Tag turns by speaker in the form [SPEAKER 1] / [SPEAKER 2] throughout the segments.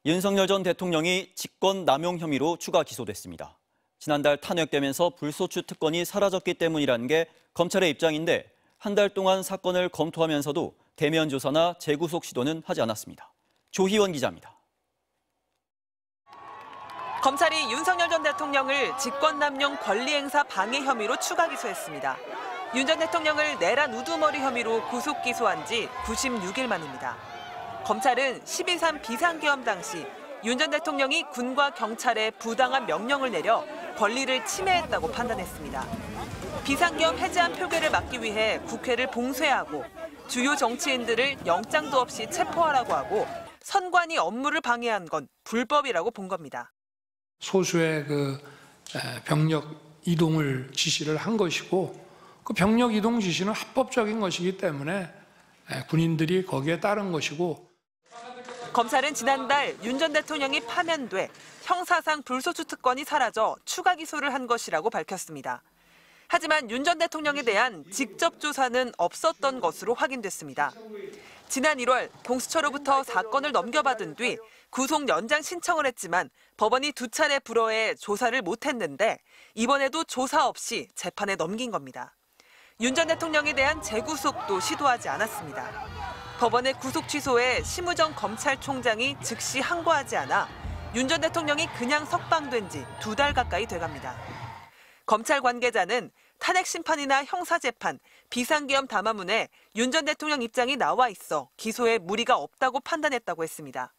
[SPEAKER 1] 윤석열 전 대통령이 직권 남용 혐의로 추가 기소됐습니다. 지난달 탄핵되면서 불소추 특권이 사라졌기 때문이라는 게 검찰의 입장인데 한 달 동안 사건을 검토하면서도 대면 조사나 재구속 시도는 하지 않았습니다. 조희원 기자입니다.
[SPEAKER 2] 검찰이 윤석열 전 대통령을 직권남용 권리행사 방해 혐의로 추가 기소했습니다. 윤 전 대통령을 내란 우두머리 혐의로 구속 기소한 지 96일 만입니다. 검찰은 12.3 비상계엄 당시 윤 전 대통령이 군과 경찰에 부당한 명령을 내려 권리를 침해했다고 판단했습니다. 비상계엄 해제안 표결을 막기 위해 국회를 봉쇄하고 주요 정치인들을 영장도 없이 체포하라고 하고 선관위 업무를 방해한 건 불법이라고 본 겁니다.
[SPEAKER 3] 소수의 병력 이동을 지시를 한 것이고 그 병력 이동 지시는 합법적인 것이기 때문에 군인들이 거기에 따른 것이고.
[SPEAKER 2] 검찰은 지난달 윤 전 대통령이 파면돼 형사상 불소추 특권이 사라져 추가 기소를 한 것이라고 밝혔습니다. 하지만 윤 전 대통령에 대한 직접 조사는 없었던 것으로 확인됐습니다. 지난 1월 공수처로부터 사건을 넘겨받은 뒤 구속 연장 신청을 했지만 법원이 2차례 불허해 조사를 못했는데 이번에도 조사 없이 재판에 넘긴 겁니다. 윤 전 대통령에 대한 재구속도 시도하지 않았습니다. 법원의 구속 취소에 심우정 검찰총장이 즉시 항고하지 않아 윤 전 대통령이 그냥 석방된 지 2달 가까이 돼갑니다. 검찰 관계자는 탄핵 심판이나 형사재판, 비상계엄 담화문에 윤 전 대통령 입장이 나와 있어 기소에 무리가 없다고 판단했다고 했습니다.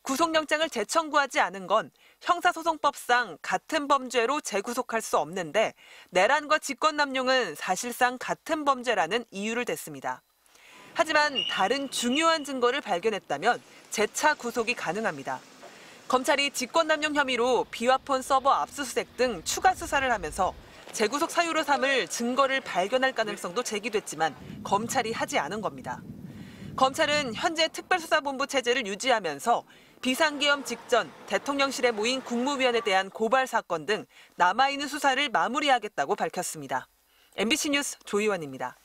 [SPEAKER 2] 구속영장을 재청구하지 않은 건 형사소송법상 같은 범죄로 재구속할 수 없는데 내란과 직권남용은 사실상 같은 범죄라는 이유를 댔습니다. 하지만 다른 중요한 증거를 발견했다면 재차 구속이 가능합니다. 검찰이 직권남용 혐의로 비화폰 서버 압수수색 등 추가 수사를 하면서 재구속 사유로 삼을 증거를 발견할 가능성도 제기됐지만 검찰이 하지 않은 겁니다. 검찰은 현재 특별수사본부 체제를 유지하면서 비상계엄 직전 대통령실에 모인 국무위원에 대한 고발 사건 등 남아있는 수사를 마무리하겠다고 밝혔습니다. MBC 뉴스 조희원입니다.